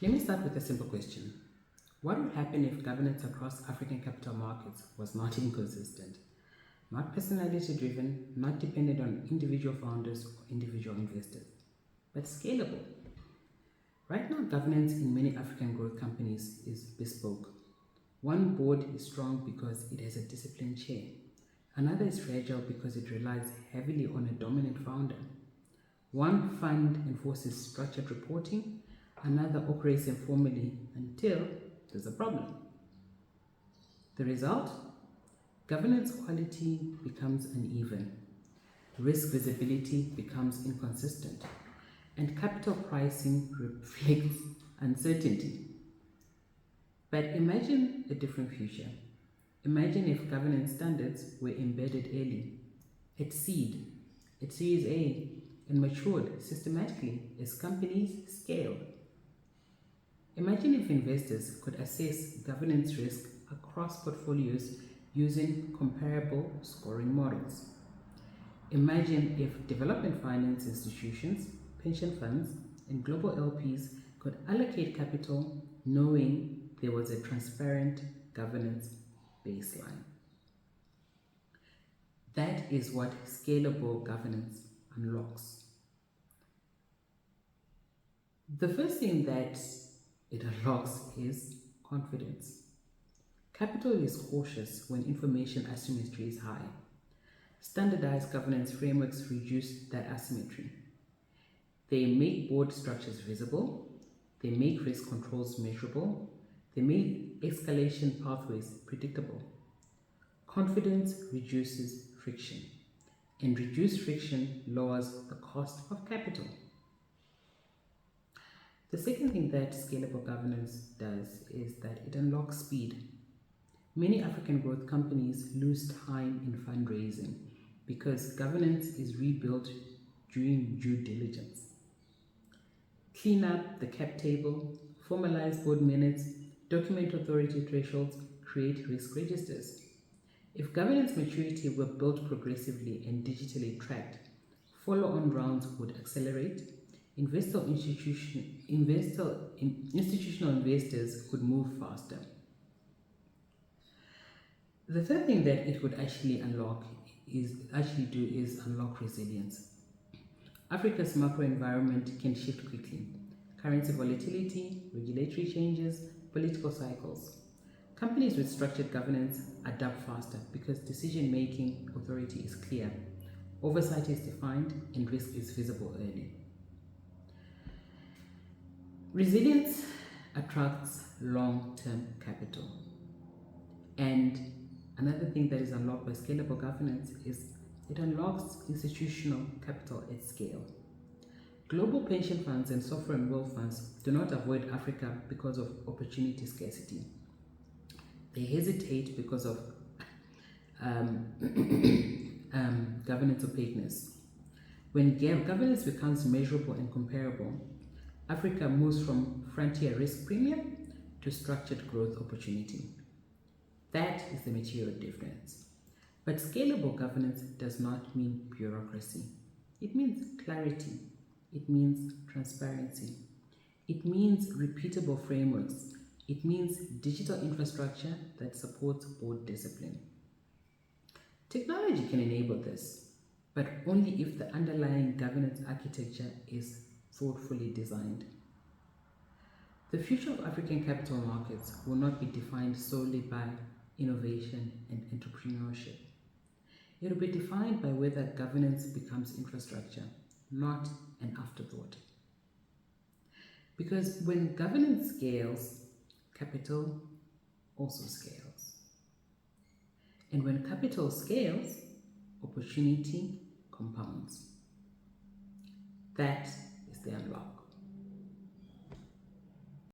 Let me start with a simple question. What would happen if governance across African capital markets was not inconsistent, not personality driven, not dependent on individual founders or individual investors, but scalable? Right now, governance in many African growth companies is bespoke. One board is strong because it has a disciplined chair. Another is fragile because it relies heavily on a dominant founder. One fund enforces structured reporting, another operates informally until there's a problem. The result? Governance quality becomes uneven, risk visibility becomes inconsistent, and capital pricing reflects uncertainty. But imagine a different future. Imagine if governance standards were embedded early, at seed, at Series A, and matured systematically as companies scaled. Imagine if investors could assess governance risk across portfolios using comparable scoring models. Imagine if development finance institutions, pension funds, and global LPs could allocate capital knowing there was a transparent governance baseline. That is what scalable governance unlocks. The first thing that it unlocks is confidence. Capital is cautious when information asymmetry is high. Standardized governance frameworks reduce that asymmetry. They make board structures visible, they make risk controls measurable, they make escalation pathways predictable. Confidence reduces friction, and reduced friction lowers the cost of capital. The second thing that scalable governance does is that it unlocks speed. Many African growth companies lose time in fundraising because governance is rebuilt during due diligence. Clean up the cap table, formalize board minutes, document authority thresholds, create risk registers. If governance maturity were built progressively and digitally tracked, follow-on rounds would accelerate, institutional investors could move faster. The third thing that it would actually is unlock resilience. Africa's macro environment can shift quickly. Currency volatility, regulatory changes, political cycles. Companies with structured governance adapt faster because decision-making authority is clear, oversight is defined, and risk is visible early. Resilience attracts long-term capital. And another thing that is unlocked by scalable governance is it unlocks institutional capital at scale. Global pension funds and sovereign wealth funds do not avoid Africa because of opportunity scarcity. They hesitate because of governance opaqueness. When governance becomes measurable and comparable, Africa moves from frontier risk premium to structured growth opportunity. That is the material difference. But scalable governance does not mean bureaucracy. It means clarity. It means transparency. It means repeatable frameworks. It means digital infrastructure that supports board discipline. Technology can enable this, but only if the underlying governance architecture is thoughtfully designed. The future of African capital markets will not be defined solely by innovation and entrepreneurship. It will be defined by whether governance becomes infrastructure, not an afterthought. Because when governance scales, capital also scales. And when capital scales, opportunity compounds. That is the unlock.